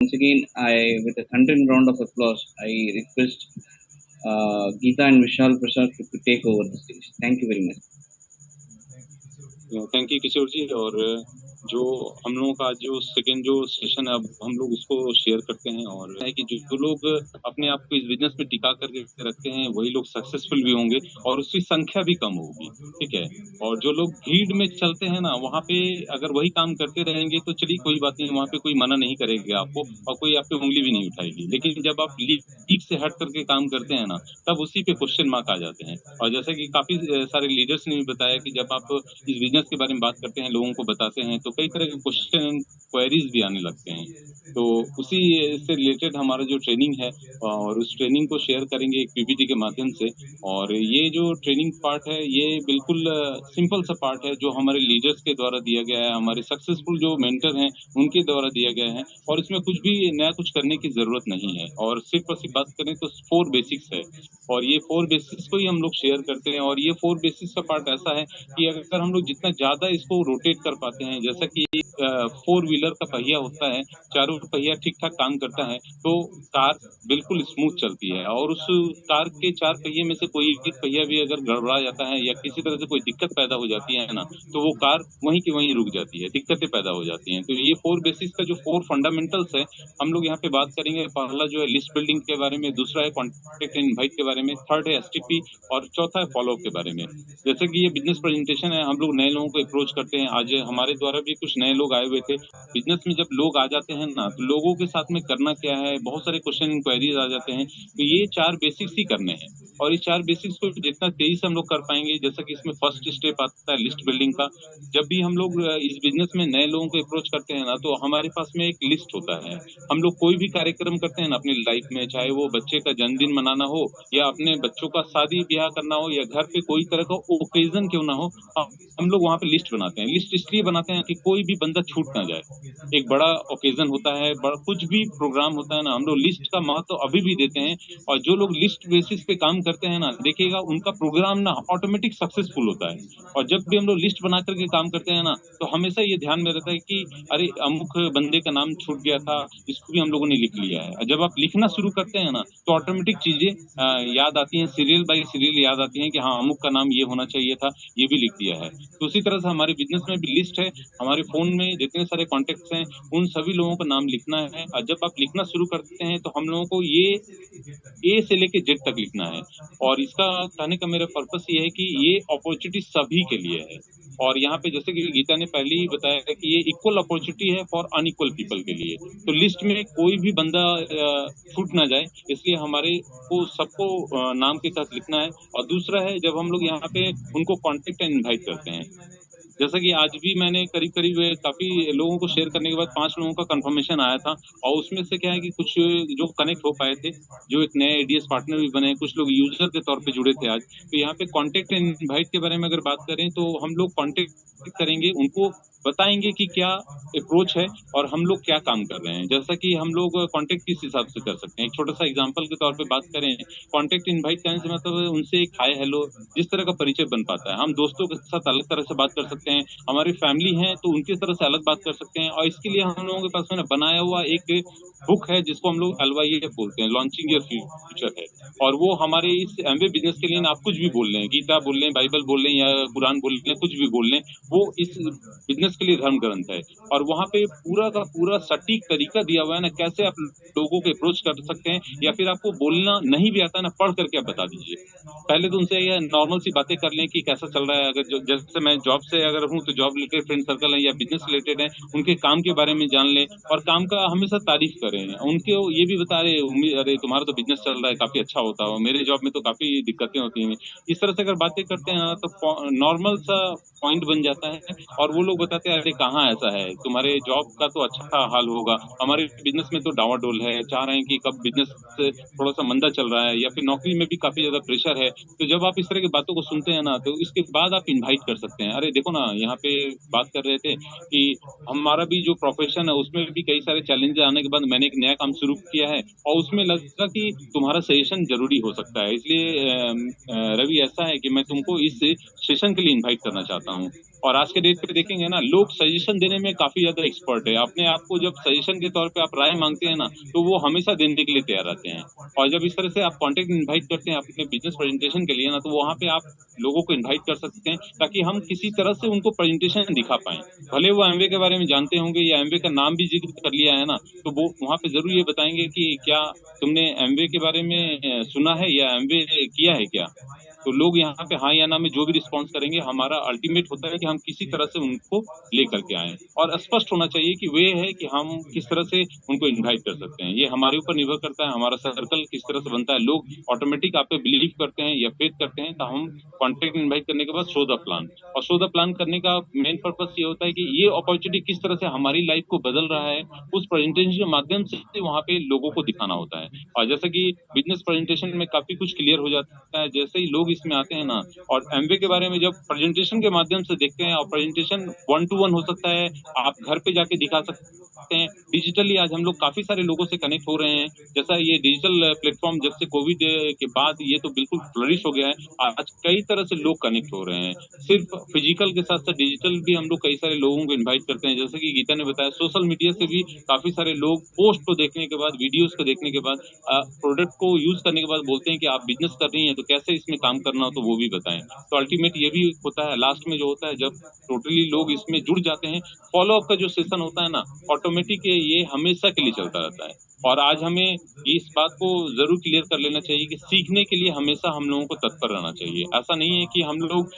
Once again, with a thundering round of applause, I request Geeta and Vishal Prasad to take over the stage. Thank you very much. Thank you Kishore ji. और जो हम लोगों का जो second जो session है, अब हम लोग उसको शेयर करते हैं। और है कि जो लोग अपने आप को इस बिजनेस में टिका करके रखते हैं वही लोग सक्सेसफुल भी होंगे और उसकी संख्या भी कम होगी, ठीक है। और जो लोग भीड़ में चलते हैं ना, वहाँ पे अगर वही काम करते रहेंगे तो चलिए कोई बात नहीं, वहाँ पे कोई मना नहीं करेगा आपको और कोई आप पे उंगली भी नहीं उठाएगी। लेकिन जब आप लीग से हट करके काम करते हैं ना, तब उसी पे क्वेश्चन मार्क आ जाते हैं। और जैसे कि काफी सारे लीडर्स ने भी बताया कि जब आप इस बिजनेस के बारे में बात करते हैं, लोगों को बताते हैं, तो कई तरह के क्वेश्चन एंड क्वेरीज भी आने लगते हैं। तो उसी से रिलेटेड हमारा जो ट्रेनिंग है और उस ट्रेनिंग को शेयर करेंगे एक पीपीटी के माध्यम से। और ये जो ट्रेनिंग पार्ट है ये बिल्कुल सिंपल सा पार्ट है जो हमारे लीडर्स के द्वारा दिया गया है, हमारे सक्सेसफुल जो मेंटर हैं उनके द्वारा दिया गया है। और इसमें कुछ भी नया कुछ करने की जरूरत नहीं है। और सिर्फ और सिर्फ बात करें तो 4 बेसिक्स है और ये 4 बेसिक्स को ही हम लोग शेयर करते हैं। और ये 4 बेसिक्स का पार्ट ऐसा है कि अगर हम लोग जितना ज्यादा इसको रोटेट कर पाते हैं, जैसा कि 4 व्हीलर का पहिया होता है, चारों पहिया ठीक ठाक काम करता है तो कार बिल्कुल स्मूथ चलती है। और उस कार के 4 पहिए में से कोई एक पहिया भी अगर गड़बड़ा जाता है या किसी तरह से कोई दिक्कत पैदा हो जाती है ना, तो वो कार वहीं की वहीं रुक जाती है, दिक्कतें पैदा हो जाती हैं। तो ये 4 बेसिस का जो 4 फंडामेंटल्स है, हम लोग यहाँ पे बात करेंगे। पहला जो है लिस्ट बिल्डिंग के बारे में, दूसरा है कॉन्टेक्ट एंड इनवाइट के बारे में, थर्ड है एसटीपी और चौथा है फॉलोअप के बारे में। जैसे कि ये बिजनेस प्रेजेंटेशन है, हम लोग नए लोगों को अप्रोच करते हैं। आज हमारे द्वारा भी कुछ नए लोग आए हुए थे। बिजनेस में जब लोग आ जाते हैं ना, तो लोगों के साथ में करना क्या है, बहुत सारे क्वेश्चन इंक्वायरीज आ जाते हैं। तो ये 4 बेसिक्स ही करने हैं और इस 4 बेसिक्स को जितना तेजी से हम लोग कर पाएंगे, जैसा कि इसमें फर्स्ट स्टेप आता है लिस्ट बिल्डिंग का। जब भी हम लोग इस बिजनेस में नए लोगों को अप्रोच करते हैं ना, तो हमारे पास में एक लिस्ट होता है। हम लोग कोई भी कार्यक्रम करते हैं ना अपनी लाइफ में, चाहे वो बच्चे का जन्मदिन मनाना हो या अपने बच्चों का शादी ब्याह करना हो या घर पे कोई तरह का ओकेजन क्यों ना हो, हम लोग वहाँ पे लिस्ट बनाते हैं। लिस्ट इसलिए बनाते हैं कि कोई भी बंदा छूट ना जाए। एक बड़ा ओकेजन होता है, बड़ा कुछ भी प्रोग्राम होता है ना, हम लोग लिस्ट का महत्व अभी भी देते हैं। और जो लोग लिस्ट बेसिस पे काम करते हैं ना, देखिएगा उनका प्रोग्राम ना ऑटोमेटिक सक्सेसफुल होता है। और जब भी हम लोग लिस्ट बना करके काम करते हैं ना, तो हमेशा ये ध्यान में रहता है कि अरे अमुक बंदे का नाम छूट गया था, इसको भी हम लोगों ने लिख लिया है। और जब आप लिखना शुरू करते हैं ना, तो ऑटोमेटिक चीजें याद आती हैं, सीरियल बाय सीरियल याद आती हैं कि हाँ अमुक का नाम ये होना चाहिए था, ये भी लिख दिया है। तो उसी तरह से हमारे बिजनेस में भी लिस्ट है। हमारे फोन में जितने सारे कॉन्टेक्ट्स हैं उन सभी लोगों का नाम लिखना है। और जब आप लिखना शुरू करते हैं तो हम लोगों को ये ए से लेके जेड तक लिखना है। और इसका कहने का मेरा पर्पस ये है कि ये अपॉर्चुनिटी सभी के लिए है। और यहाँ पे जैसे कि गीता ने पहले ही बताया है कि ये इक्वल अपॉर्चुनिटी है फॉर अनइक्वल पीपल के लिए। तो लिस्ट में कोई भी बंदा छूट ना जाए, इसलिए हमारे को सबको नाम के साथ लिखना है। और दूसरा है, जब हम लोग यहाँ पे उनको कॉन्टेक्ट एंड इनवाइट करते हैं, जैसा कि आज भी मैंने करीब-करीब काफ़ी लोगों को शेयर करने के बाद 5 लोगों का कन्फर्मेशन आया था। और उसमें से क्या है कि कुछ जो कनेक्ट हो पाए थे, जो एक नए एडीएस पार्टनर भी बने, कुछ लोग यूज़र के तौर पे जुड़े थे आज। तो यहाँ पे कॉन्टेक्ट एंड इनवाइट के बारे में अगर बात करें, तो हम लोग कॉन्टेक्ट करेंगे, उनको बताएँगे कि क्या अप्रोच है और हम लोग क्या काम कर रहे हैं। जैसा कि हम लोग कॉन्टेक्ट किस हिसाब से कर सकते हैं। एक छोटा-सा एग्ज़ाम्पल के तौर पे बात करें, कॉन्टेक्ट इनवाइट करने से मतलब उनसे एक हाय हेलो जिस तरह का परिचय बन पाता है। हम दोस्तों के साथ अलग तरह से बात कर सकते हैं, हमारी फैमिली है तो उनकी तरह से अलग बात कर सकते हैं। और इसके लिए हम लोगों के पास में ना बनाया हुआ एक बुक है जिसको हम लोग एलवाईएफ बोलते हैं, लॉन्चिंग योर फ्यूचर है। और वो हमारे इस एमवे बिजनेस के लिए ना, आप कुछ भी बोल लें, गीता बोल लें, बाइबल बोल लें या कुरान बोल लें, कुछ भी बोल लें, वो इस बिजनेस के लिए धर्म ग्रंथ है। और वहाँ पे पूरा का पूरा सटीक तरीका दिया हुआ है ना, कैसे आप लोगों को अप्रोच कर सकते हैं। या फिर आपको बोलना नहीं भी आता है ना, पढ़ करके आप बता दीजिए। पहले तो उनसे ये नॉर्मल सी बातें कर लें कि कैसा चल रहा है। अगर जैसे मैं जॉब से अगर हूँ तो जॉब रिलेटेड फ्रेंड सर्कल है या बिजनेस रिलेटेड है, उनके काम के बारे में जान लें और काम का हमेशा तारीफ करें। उनके ये भी बता रहे अरे तुम्हारा तो बिजनेस चल रहा है, काफी अच्छा होता हो, मेरे जॉब में तो काफी दिक्कतें होती हैं। इस तरह से अगर बातें करते हैं ना, तो नॉर्मल सा पॉइंट बन जाता है। और वो लोग बताते हैं अरे कहाँ ऐसा है, तुम्हारे जॉब का तो अच्छा हाल होगा, हमारे बिजनेस में तो डावाडोल है, चाह रहे हैं कि कब बिजनेस थोड़ा सा मंदा चल रहा है या फिर नौकरी में भी काफी ज्यादा प्रेशर है। तो जब आप इस तरह की बातों को सुनते हैं ना, तो इसके बाद आप इनवाइट कर सकते हैं। अरे देखो ना, यहाँ पे बात कर रहे थे कि हमारा भी जो प्रोफेशन है उसमें भी कई सारे चैलेंजेस आने के बाद मैंने एक नया काम शुरू किया है और उसमें लगा कि तुम्हारा सजेशन ज़रूरी हो सकता है। इसलिए रवि ऐसा है कि मैं तुमको इस सेशन के लिए इनवाइट करना चाहता हूँ। और आज के डेट पे देखेंगे ना, लोग सजेशन देने में काफ़ी ज़्यादा एक्सपर्ट है। अपने आप को जब सजेशन के तौर पे आप राय माँगते हैं ना, तो वो हमेशा देने के लिए तैयार रहते हैं। और जब इस तरह से आप कॉन्टेंट इनवाइट करते हैं अपने बिज़नेस प्रेज़ेंटेशन के लिए ना, तो वहाँ पे आप लोगों को इनवाइट कर सकते हैं ताकि हम किसी तरह से उनको प्रेज़ेंटेशन दिखा पाएँ। भले वो एमवे के बारे में जानते होंगे या एमवे का नाम भी ज़िक्र कर लिया है ना, तो वो वहाँ पे ज़रूर ये बताएँगे कि क्या तुमने एमवे के बारे में सुना है या एमवे किया है क्या? तो लोग यहाँ पे हाँ या ना में जो भी रिस्पॉन्स करेंगे, हमारा अल्टीमेट होता है कि हम किसी तरह से उनको लेकर के आएँ। और स्पष्ट होना चाहिए कि वे है कि हम किस तरह से उनको इनवाइट कर सकते हैं। ये हमारे ऊपर निर्भर करता है, हमारा सर्कल किस तरह से बनता है। लोग ऑटोमेटिक आप पे बिलीव करते हैं या फेथ करते हैं, तो हम कॉन्टेक्ट इनवाइट करने के बाद शो द प्लान। और शो द प्लान करने का मेन पर्पस ये होता है कि ये अपॉर्चुनिटी किस तरह से हमारी लाइफ को बदल रहा है, उस प्रेजेंटेशन के माध्यम से वहाँ पे लोगों को दिखाना होता है। और जैसे कि बिज़नेस प्रेजेंटेशन में काफ़ी कुछ क्लियर हो जाता है, जैसे ही लोग इसमें आते हैं ना, और एमवे के बारे में जब प्रेजेंटेशन के माध्यम से देखते हैं, और प्रेजेंटेशन 1 टू 1 हो सकता है, आप घर पे जाके दिखा सकते हैं। डिजिटली आज हम लोग काफ़ी सारे लोगों से कनेक्ट हो रहे हैं। जैसा ये डिजिटल प्लेटफ़ॉर्म जब से कोविड के बाद ये तो बिल्कुल फ्लरिश हो गया है। आज कई तरह से लोग कनेक्ट हो रहे हैं। सिर्फ़ फिज़िकल के साथ-साथ डिजिटल भी हम लोग कई सारे लोगों को इनवाइट करते हैं। जैसे कि गीता ने बताया, सोशल मीडिया से भी काफ़ी सारे लोग पोस्ट को देखने के बाद, वीडियोज़ को देखने के बाद, प्रोडक्ट को यूज़ करने के बाद बोलते हैं कि आप बिज़नेस कर रही हैं, तो कैसे इसमें काम करना हो, तो वो भी बताएँ। तो अल्टीमेट ये भी होता है, लास्ट में जो होता है, जब टोटली लोग इसमें जुड़ जाते हैं, फ़ॉलो अप का जो सेशन होता है ना, ऑटोमेटिक ये हमेशा के लिए चलता रहता है। और आज हमें इस बात को ज़रूर क्लियर कर लेना चाहिए कि सीखने के लिए हमेशा हम लोगों को तत्पर रहना चाहिए। ऐसा नहीं है कि हम लोग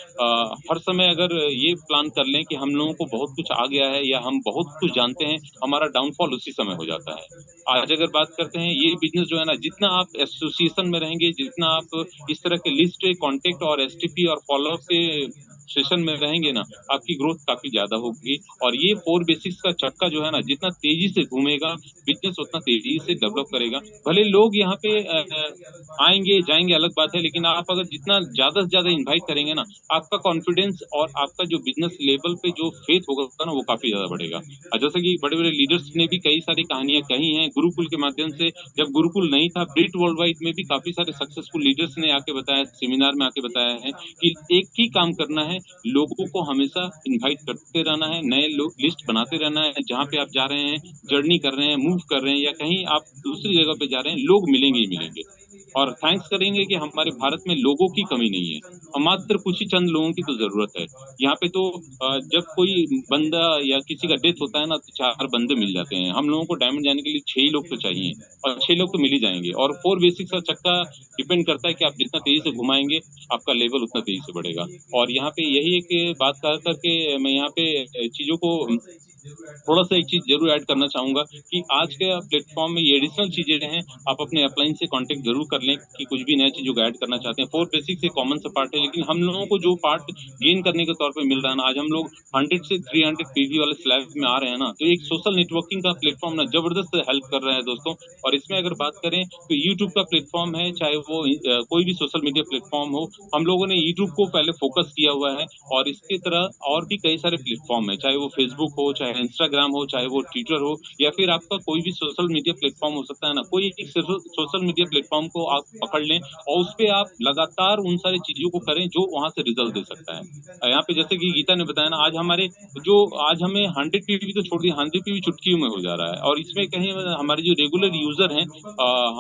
हर समय अगर ये प्लान कर लें कि हम लोगों को बहुत कुछ आ गया है या हम बहुत कुछ जानते हैं, हमारा डाउनफॉल उसी समय हो जाता है। आज अगर बात करते हैं, ये बिज़नेस जो है ना, जितना आप एसोसिएशन में रहेंगे, जितना आप इस तरह के लिस्ट, कॉन्टैक्ट और एसटीपी और फ़ॉलो-अप के सेशन में रहेंगे ना, आपकी ग्रोथ काफ़ी ज़्यादा होगी। और ये 4 बेसिक्स का चक्का जो है ना, जितना तेज़ी से घूमेगा, बिज़नेस उतना तेज़ी से डेवलप करेगा। भले लोग यहाँ पे आएँगे, जाएँगे अलग बात है, लेकिन आप अगर जितना ज़्यादा से ज़्यादा इनवाइट करेंगे ना, आपका कॉन्फिडेंस और आपका जो बिज़नेस लेवल पे जो फेथ होगा ना, वो काफ़ी ज़्यादा बढ़ेगा। जैसे कि बड़े-बड़े लीडर्स ने भी कई सारी कहानियाँ कही हैं, गुरुकुल के माध्यम से। जब गुरुकुल नहीं था, ब्रिट वर्ल्ड वाइड में भी काफ़ी सारे सक्सेसफुल लीडर्स ने आके बताया, सेमिनार में आके बताया है कि एक ही काम करना है, लोगों को हमेशा इनवाइट करते रहना है, नए लोग लिस्ट बनाते रहना है। जहाँ पे आप जा रहे हैं, जर्नी कर रहे हैं, मूव कर रहे हैं, या कहीं आप दूसरी जगह पे जा रहे हैं, लोग मिलेंगे ही मिलेंगे। और थैंक्स करेंगे कि हमारे भारत में लोगों की कमी नहीं है, मात्र कुछ ही चंद लोगों की तो ज़रूरत है। यहाँ पे तो जब कोई बंदा या किसी का डेथ होता है ना, तो 4 बंदे मिल जाते हैं। हम लोगों को डायमंड जाने के लिए 6 ही लोग तो चाहिए, और 6 लोग तो मिल ही जाएँगे। और 4 बेसिक्स का चक्का डिपेंड करता है कि आप जितना तेज़ी से घुमाएँगे, आपका लेवल उतना तेज़ी से बढ़ेगा। और यहाँ पे यही एक बात कह कर के मैं यहाँ पे चीज़ों को थोड़ा-सा एक चीज़ ज़रूर ऐड करना चाहूँगा कि आज के प्लेटफ़ॉर्म में ये एडिशनल चीज़ें हैं, आप अपने अपलाइन से कॉन्टैक्ट ज़रूर कर लें कि कुछ भी नई चीज़ों को ऐड करना चाहते हैं। 4 बेसिक्स एक कॉमन सा पार्ट है, लेकिन हम लोगों को जो पार्ट गेन करने के तौर पे मिल रहा है ना, आज हम लोग 100 से 300 पीवी वाले स्लैब में आ रहे हैं ना, तो एक सोशल नेटवर्किंग का प्लेटफ़ॉर्म ना ज़बरदस्त हेल्प कर रहा है दोस्तों। और इसमें अगर बात करें, तो यूट्यूब का प्लेटफ़ॉर्म है, चाहे वो कोई भी सोशल मीडिया प्लेटफ़ॉर्म हो, हम लोगों ने यूट्यूब को पहले फ़ोकस किया हुआ है। और इसकी तरह और भी कई सारे प्लेटफ़ॉर्म हैं, चाहे वो फ़ेसबुक हो, चाहे इंस्टाग्राम हो, चाहे वो ट्विटर हो, या फिर आपका कोई भी सोशल मीडिया प्लेटफ़ॉर्म हो सकता है ना, कोई एक सोशल मीडिया प्लेटफ़ॉर्म को आप पकड़ लें और उसपे आप लगातार उन सारी चीज़ों को करें जो वहाँ से रिज़ल्ट दे सकता है। यहाँ पे जैसे कि गीता ने बताया ना, आज हमें 100 पीवी तो छोड़ दिए, 100 पीवी चुटकियों में हो जा रहा है। और इसमें कहीं हमारे जो रेगुलर यूज़र हैं,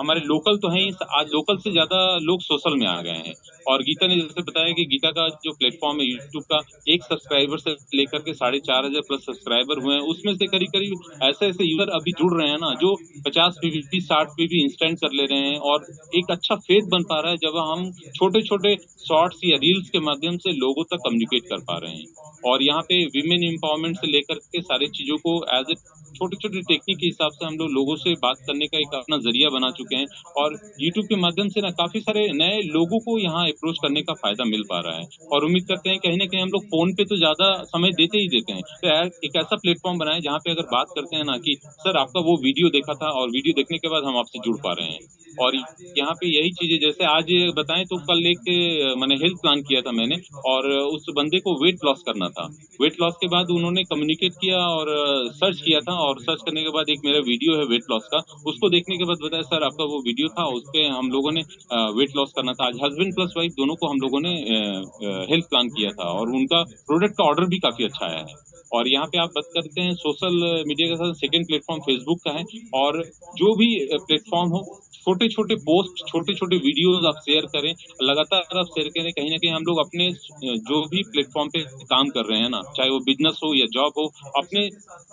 हमारे लोकल तो हैं ही, आज लोकल से ज़्यादा लोग सोशल में आ गए हैं। और गीता ने जैसे बताया कि गीता का जो प्लेटफ़ॉर्म है यूट्यूब का, 1 सब्सक्राइबर से लेकर के 4,500 प्लस सब्सक्राइबर हुए हैं। उसमें से करीब-करीब ऐसे-ऐसे यूज़र अभी जुड़ रहे हैं ना, जो 50 पीवी, 60 पीवी इंस्टेंट कर ले रहे हैं। और एक अच्छा फेथ बन पा रहा है, जब हम छोटे-छोटे शॉर्ट्स या रील्स के माध्यम से लोगों तक कम्युनिकेट कर पा रहे हैं। और यहाँ पे विमेन एम्पावरमेंट से लेकर के सारी चीज़ों को एज़ ए छोटे-छोटे टेक्निक के हिसाब से हम लोगों से बात करने का एक अपना ज़रिया बना चुके हैं। और यूट्यूब के माध्यम से ना काफ़ी सारे नए लोगों को यहाँ अप्रोच करने का फ़ायदा मिल पा रहा है। और उम्मीद करते हैं कहीं न कहीं हम लोग फ़ोन पे तो ज़्यादा समय देते ही देते हैं। तो एक ऐसा प्लेटफ़ॉर्म बनाएँ जहाँ पे अगर बात करते हैं ना कि सर आपका वो वीडियो देखा था और वीडियो देखने के बाद हम आपसे जुड़ पा रहे हैं। और यहाँ पे यही चीज़ें जैसे आज बताएँ तो कल एक मैंने हेल्थ प्लान किया था मैंने और उस बंदे को वेट लॉस करना था। वेट लॉस के बाद उन्होंने कम्युनिकेट किया और सर्च किया था और सर्च करने के बाद एक मेरा वीडियो है वेट लॉस का, उसको देखने के बाद बताया सर आपका वो वीडियो था उसपे हम लोगों ने वेट लॉस करना था। आज हस्बैंड प्लस वाइफ दोनों को हम लोगों ने हेल्थ प्लान किया था और उनका प्रोडक्ट का ऑर्डर भी काफ़ी अच्छा आया है। और यहाँ पे आप बात करते हैं सोशल मीडिया के साथ सेकंड प्लेटफ़ॉर्म फ़ेसबुक का है और जो भी प्लेटफ़ॉर्म हो, छोटे-छोटे पोस्ट, छोटे-छोटे वीडियोज़ आप शेयर करें, लगातार आप शेयर करें, कहीं न कहीं हम लोग अपने जो भी प्लेटफ़ॉर्म पे काम कर रहे हैं ना, चाहे वो बिज़नेस हो या जॉब हो, अपने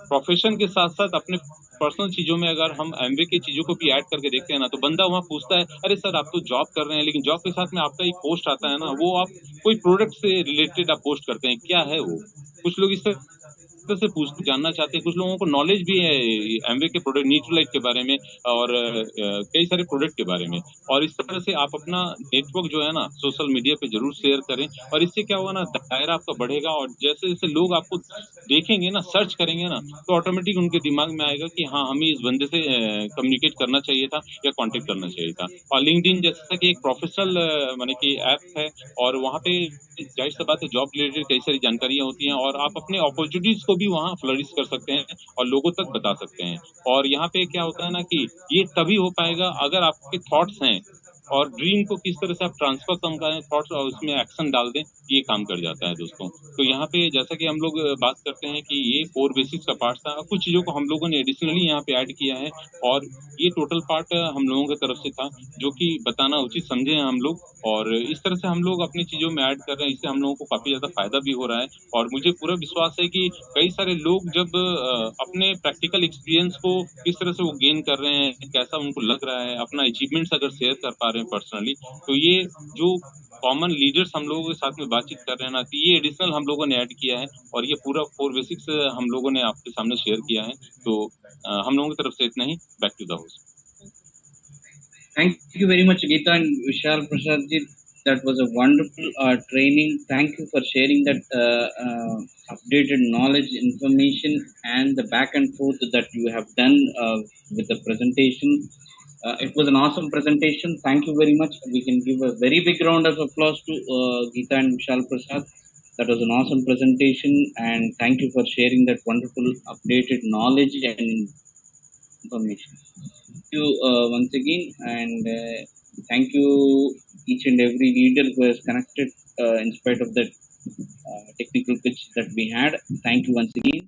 प्रोफ़ेशन के साथ-साथ अपने पर्सनल चीज़ों में अगर हम एमवे की चीज़ों को भी ऐड करके देखते हैं ना, तो बंदा वहाँ पूछता है, "अरे सर आप तो जॉब कर रहे हैं, लेकिन जॉब के साथ में आपका एक पोस्ट आता है ना, वो आप कोई प्रोडक्ट से रिलेटेड आप पोस्ट करते हैं, क्या है वो?" कुछ लोग इस तरह से पूछ जानना चाहते हैं, कुछ लोगों को नॉलेज भी है एमवे के प्रोडक्ट न्यूट्रीलाइट के बारे में और कई सारे प्रोडक्ट के बारे में। और इस तरह से आप अपना नेटवर्क जो है ना, सोशल मीडिया पे ज़रूर शेयर करें और इससे क्या होगा ना, दायरा आपका बढ़ेगा और जैसे-जैसे लोग आपको देखेंगे ना, सर्च करेंगे ना, तो ऑटोमेटिक उनके दिमाग में आएगा कि हाँ, हमें इस बंदे से कम्युनिकेट करना चाहिए था या कॉन्टैक्ट करना चाहिए था। और लिंक्डइन जैसा कि एक प्रोफ़ेशनल माने कि ऐप है और वहाँ पे ज़ाहिर-सी बात है जॉब रिलेटेड कई सारी जानकारियाँ होती हैं और आप अपने अपॉर्च्युनिटीज़ को भी वहाँ फ्लरिश कर सकते हैं और लोगों तक बता सकते हैं। और यहाँ पे क्या होता है ना कि ये तभी हो पाएगा अगर आपके थॉट्स हैं और ड्रीम को किस तरह से आप ट्रांसफ़र कम करें थॉट्स और उसमें एक्शन डाल दें, ये काम कर जाता है दोस्तों। तो यहाँ पे जैसा कि हम लोग बात करते हैं कि ये कोर बेसिक्स का पार्ट था, कुछ चीज़ों को हम लोगों ने एडिशनली यहाँ पे ऐड किया है और ये टोटल पार्ट हम लोगों की तरफ से था, जो कि बताना उचित समझे हैं हम लोग और इस तरह से हम लोग अपनी चीज़ों में ऐड कर रहे हैं, इससे हम लोगों को काफ़ी ज़्यादा फ़ायदा भी हो रहा है और मुझे पूरा विश्वास है कि कई सारे लोग जब अपने प्रैक्टिकल एक्सपीरियंस को किस तरह से वो गेन कर रहे हैं, कैसा उनको लग रहा है, अपना अचीवमेंट्स अगर शेयर कर पा रहे हैं पर्सनली, तो ये जो कॉमन लीडर्स हम लोगों के साथ में बातचीत कर रहे हैं ना, तो ये एडिशनल हम लोगों ने ऐड किया है और ये पूरा कोर बेसिक्स हम लोगों ने आपके सामने शेयर किया है। तो हम लोगों की तरफ से इतना ही, back to the host. Thank you very much, Geeta and Vishal Prasad ji. That was a wonderful training. Thank you for sharing that updated knowledge, information, and the back and forth that you have done with the presentation. It was an awesome presentation. Thank you very much. We can give a very big round of applause to Geeta and Vishal Prasad. That was an awesome presentation, and thank you for sharing that wonderful updated knowledge and information. Thank you once again, and thank you each and every leader who has connected in spite of that technical glitch that we had. Thank you once again.